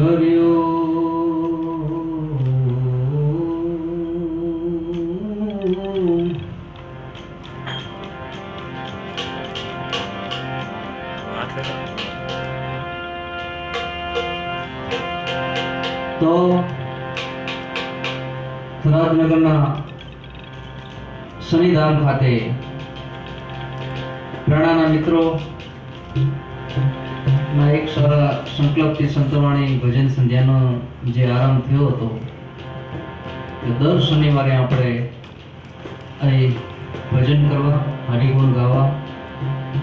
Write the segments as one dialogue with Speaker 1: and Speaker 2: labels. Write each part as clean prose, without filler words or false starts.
Speaker 1: हरिओ तो थराद नगरना शनिधाम खाते प्राणाना मित्रों ना एक सारा संकल्प थी संतवाणी भजन संध्यानो जे आराम थयो हतो तो दर शनिवारे आपणे અહીં ભજન કરવા હરિગુણ ગાવા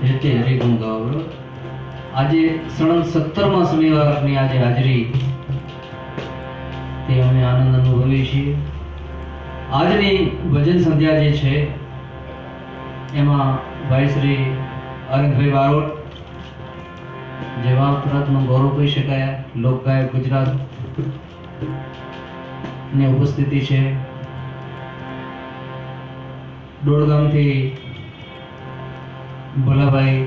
Speaker 1: રીતે હરિગુણ ગાવા આજે સળંગ 17મા શનિવારની આજે હાજરી તે અમે આનંદ અનુભવીએ છીએ। આજની ભજન સંધ્યા જે છે એમાં ભાઈ શ્રી અરવિંદભાઈ બારોટ જેવા તરતનું ગૌરવ કહી શકાય લોકગાયક ગુજરાત ની ઉપસ્થિતિ છે। ડોડગામથી ભોલાભાઈ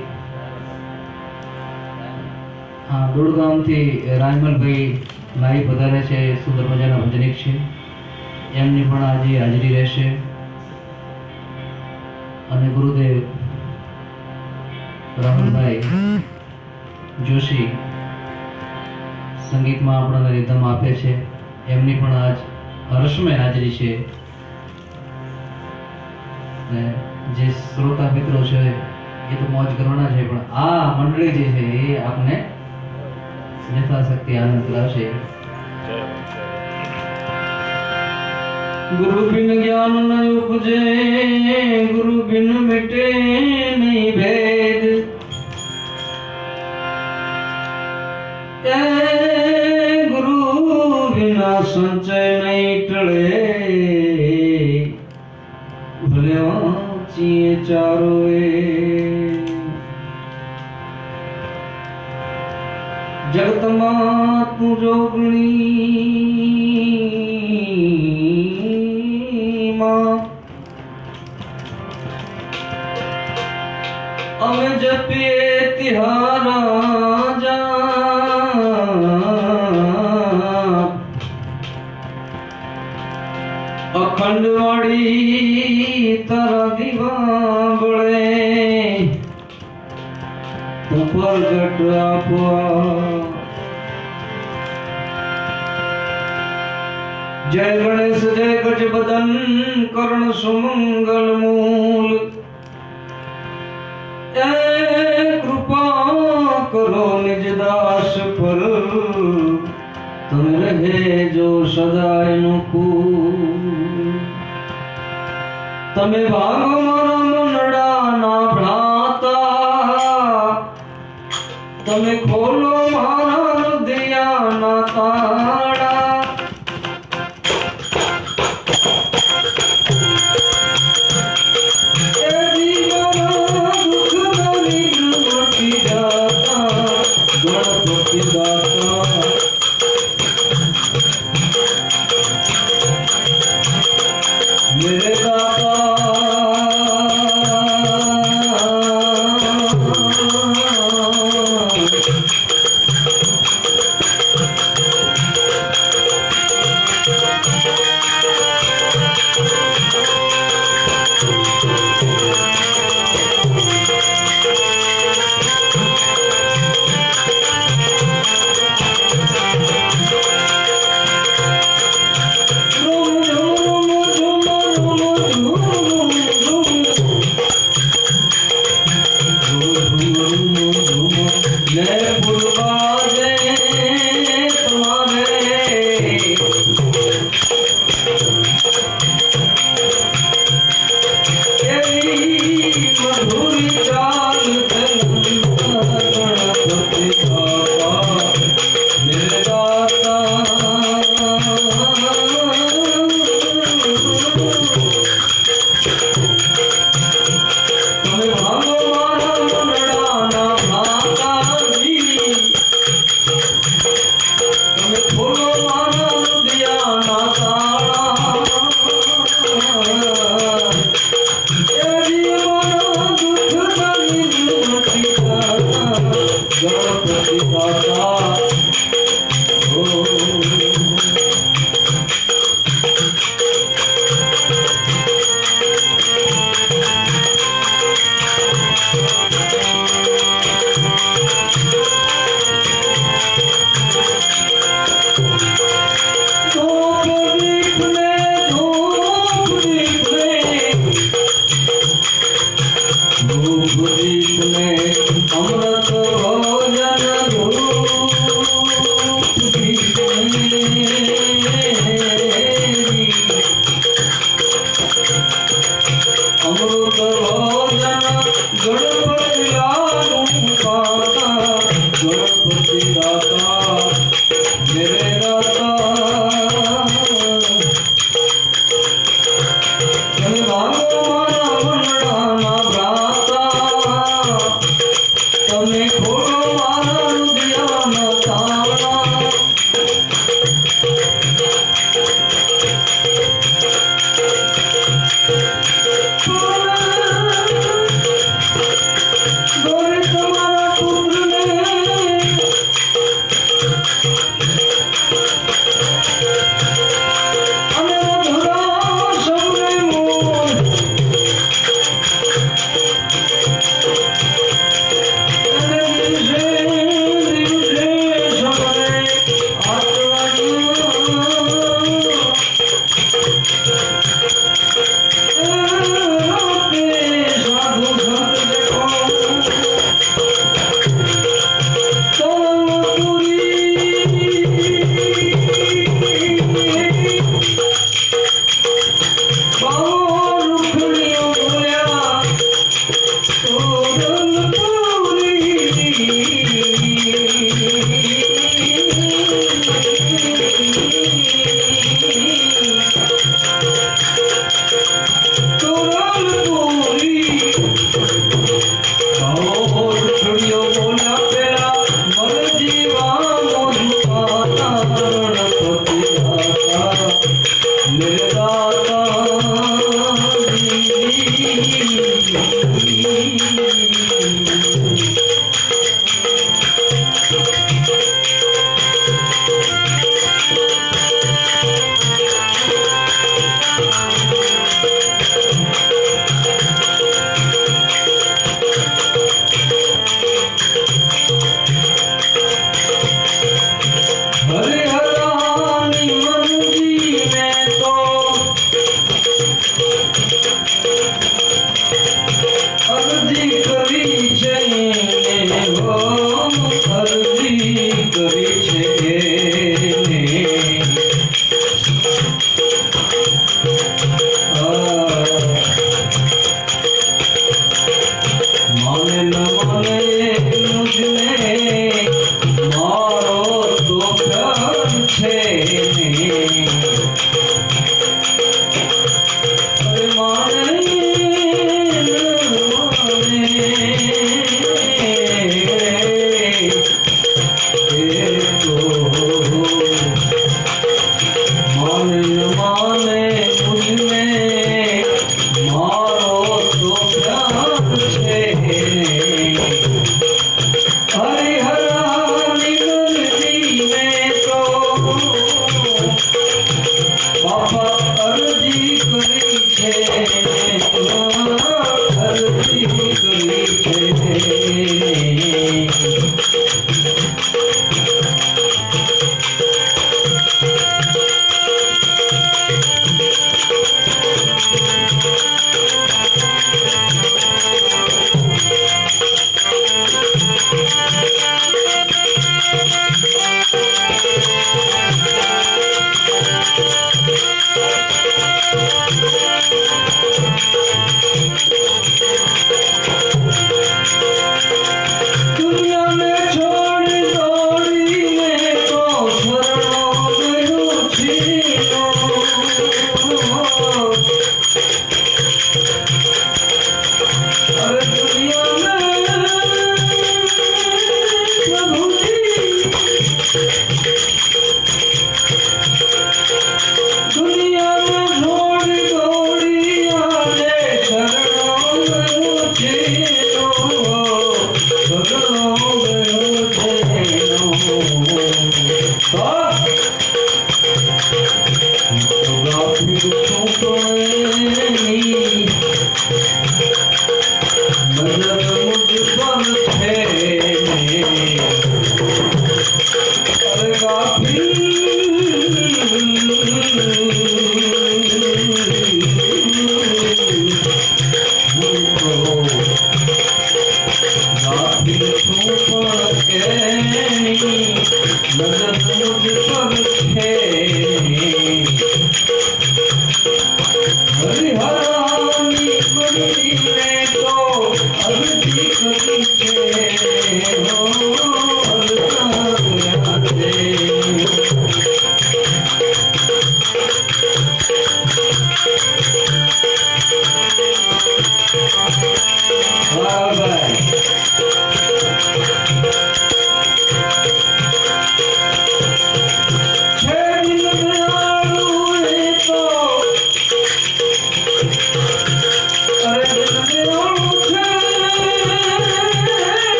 Speaker 1: ડોડગામથી રાયમલભાઈ મારી પધારે છે સુંદર મજાના ભજનિક છે એમની પણ આજે હાજરી રહેશે અને ગુરુદેવ રાહુલભાઈ જોશી સંગીતમાં આપણને રિધમ આપે છે એમની પણ આજ હર્ષમય હાજરી છે। જે શ્રોતા મિત્રો છે એ તો મોજ કરવાના છે પણ આ મંડળી જે છે એ આપને यथाशक्ति आनंद करावशे। गुरु बिन ज्ञान न उपजे गुरु बिन मिटे नहीं भेद गुरु बिना संचय नहीं टले भले चिए चारो जगत मातु जोगणी मां अमे जपिए तिहारा जा अखंड वाड़ी तरह दीवा बड़े प्रगट आपा जय गणेश जय गज बदन कर्ण सुमंगल मूल कृपा करो निज दास पर तुम रहे जो सदा अनुकूल तमे भागो मारा मनड़ा ना भ्राता तमे खोलो मारा हृदया ना ताड़ा गणपति दाता मेरे दाता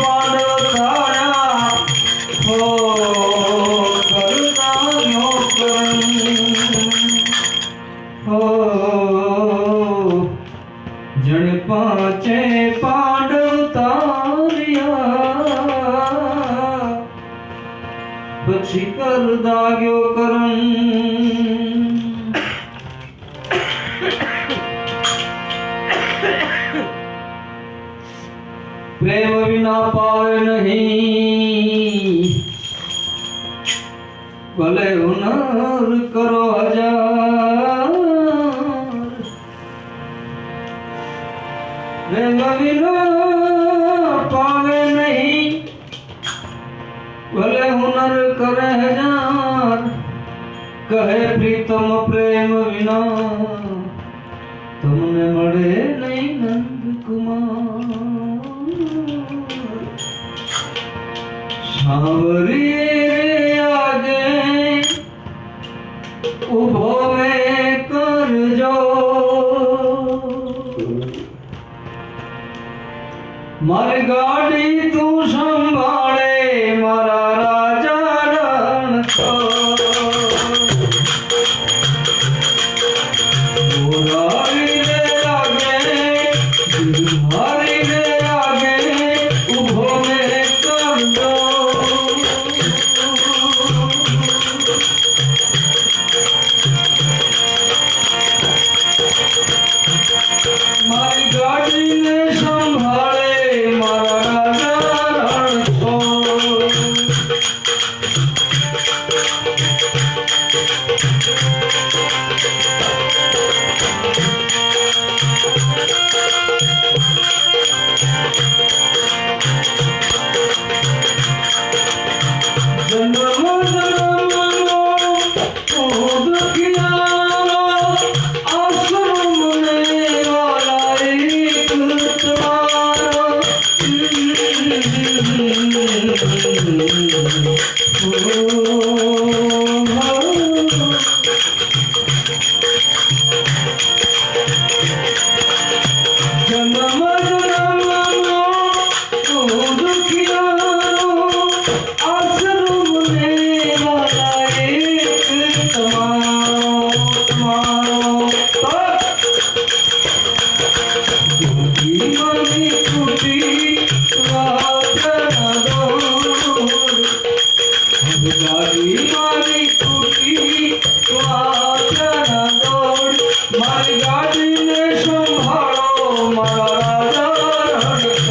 Speaker 1: पांडव तारा हो करता नो हो जन पांचे पांडव तारिया पछी कर दाग्यो करण प्रेम बिना पावे नहीं भले हुनर करो हजार प्रेम बिना पावे नहीं भले हुनर करे हजार कहे प्रीतम प्रेम बिना तुमने मरे नहीं नंद कुमार सांवरिए आगे उभो में कर जो मारी गाड़ी तू संभाले मारा राजा रण को मुरारी रे आगे मुरारी रे आगे उभो में कर जो मारी गाड़ी ने संभाले मारा राजा रण को जन्म जन्म ओ दुखिया आश्रम में वाला एक तुम्हारा जन्म जन्म ओ दुखिया आश्रम में वाला एक तुम्हारा मनी टूटी मारी टूटी दौड़ मारी गाड़ी ने संभालो मारा राजा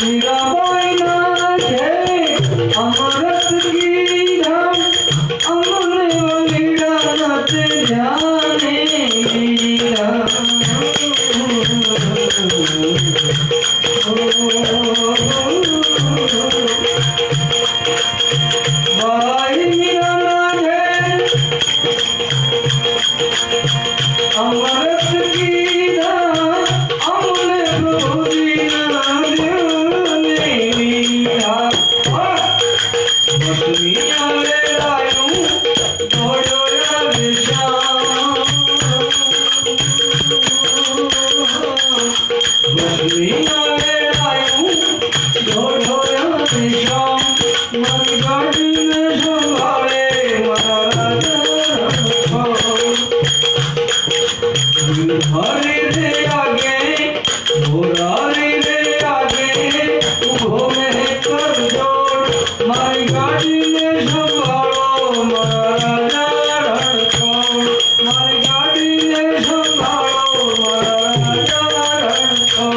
Speaker 1: मीराबाई नाचे अमृत की धाम अमने मीरा नाचे जाने मीरा भाई मीरा नाचे अमृत की धाम अमने प्रभु जी हरे रे आगे मुरारी रे आगे उभो में कर जोड़ मारी गाड़ी में संभालो मारा रण को मारी गाड़ी में संभालो मारा रण को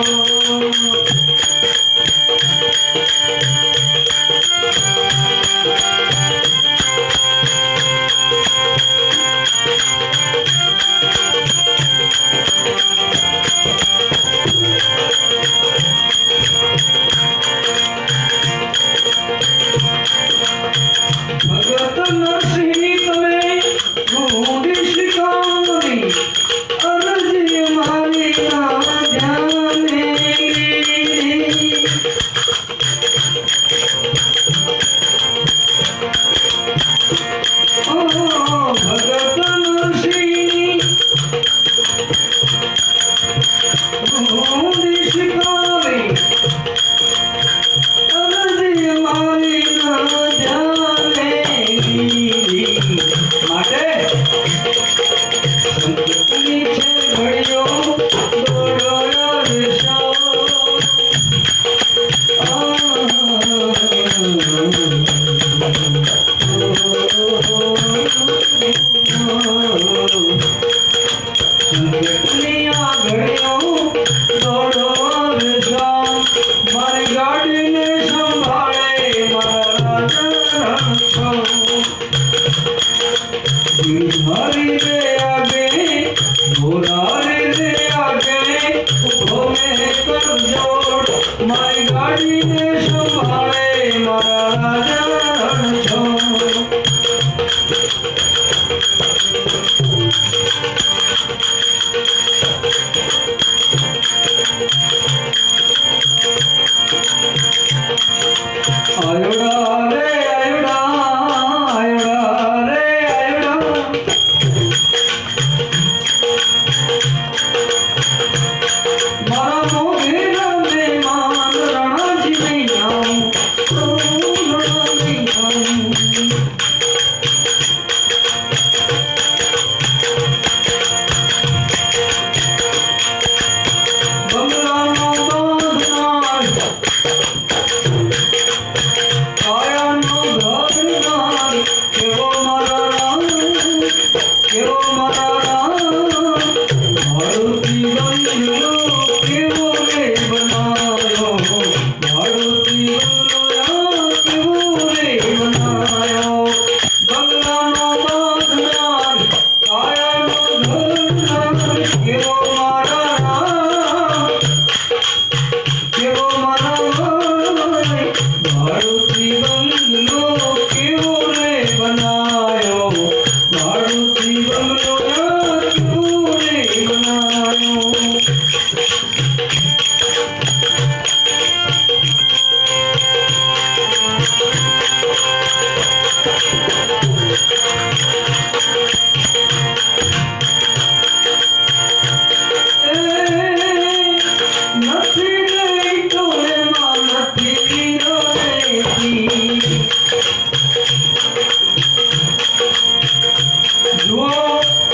Speaker 1: संकटनिया घड़ियों दौड़ो शाम मारी गाड़ी ने संभाले मारा रण छो हरी रे आगे घोरारे रे आगे उठो में कर जोड़ मारी गाड़ी ने संभाले मारा रण छो आयोड़ा रे आयोड़ा आयोड़ा रे आयोड़ा मारा मोगे रे मान रणा जी नहीं आऊं रणा नहीं आऊं बंगला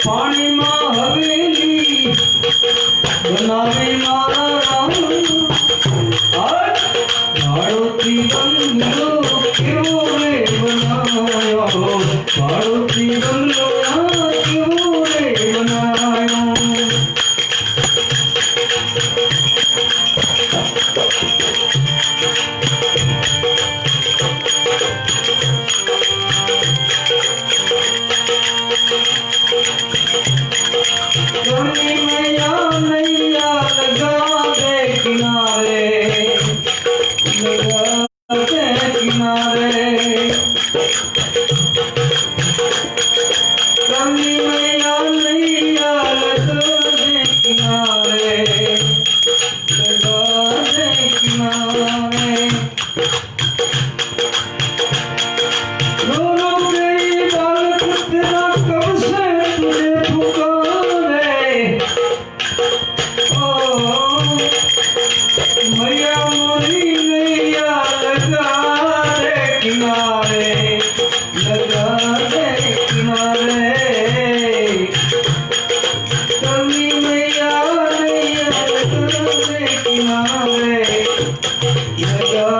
Speaker 1: पानी मां हवेली बनावे मारा राम भाड़ोती बंगलो क्यों रे बनायो भाड़ोती बंगलो क्यों रे बनायो गली में या नैया लगा दे किनारे लगा दे किनारे गली में या नैया लगा दे किनारे लगा दे किनारे रो गई बालक तेरा कब से तुझे मैया मोरी नैया लगा दे किनारे लगा दे किनारे कली मैया नैया लगा दे किनारे लगा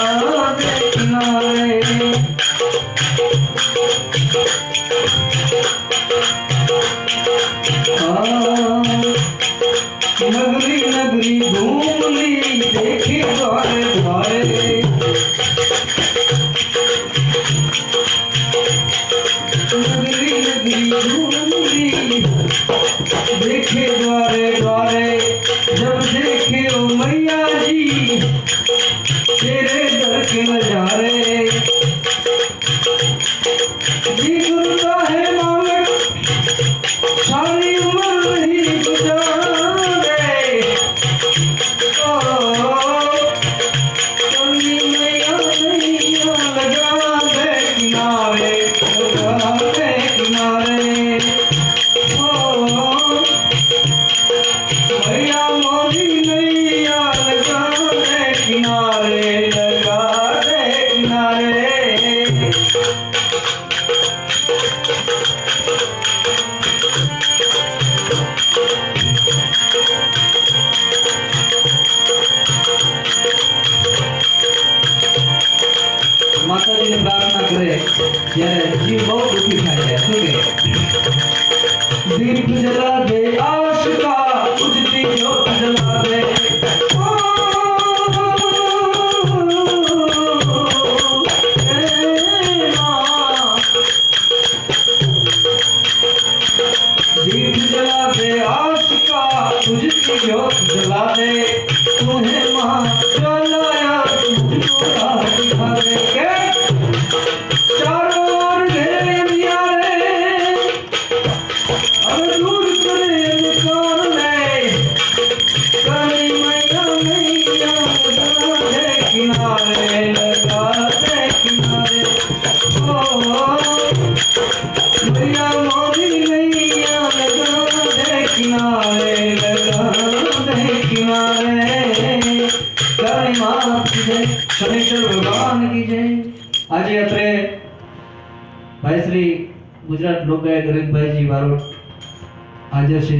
Speaker 1: दे किनारे नगरी नगरी घूम ली देखी द्वारे द्वारे नगरी नगरी घूम ली देखे द्वारे द्वारे जब देखे ओ मैया जी तेरे दर के नजारे जी गुरुता है मांगट सारी उम्र नहीं गुजारे कली मैया नैया लगा दे किनारे लगा दे किनारे मैया मोरी आशिका तुझकी ज्योत जला दे, तुम्हें माँ जलाया तुझको राह दिखा दे के चारों ओर घेरे अंधियारे, अब दूर करे अंधकार में, काली मैया मैया लगा दे किनारे, लगा दे किनारे। मैया मोदी मैया लगा दे किनारे, लगा दे किनारे। काली माँ की जय, शनेश्वर भगवान की जय। આજે અત્રે ભાઈ શ્રી ગુજરાત લોકગાયક હરીશભાઈજી બારોટ હાજર છે,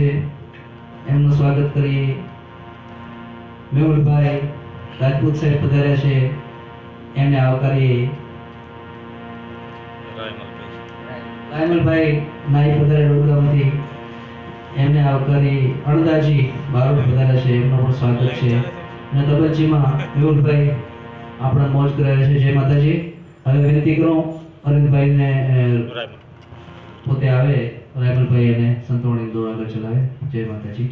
Speaker 1: એમનું સ્વાગત કરીએ। મેહુલભાઈ રાજપૂત સાહેબ પધાર્યા છે, એમને આવકારીએ। રાયમલભાઈ નાઈ પધાર્યા ડોગરામાંથી, એમને આવકારી। અણદાજી બારોટ પધાર્યા છે, એમનું પણ સ્વાગત છે। અને તબલજીમાં મેહુલભાઈ આપણા મોજ કરાયા છે। જય માતાજી। હવે વિનંતી કરું અરવિંદભાઈને પોતે આવે, રાયમલભાઈ અને સંતોણી દોર આગળ ચલાવે। જય માતાજી।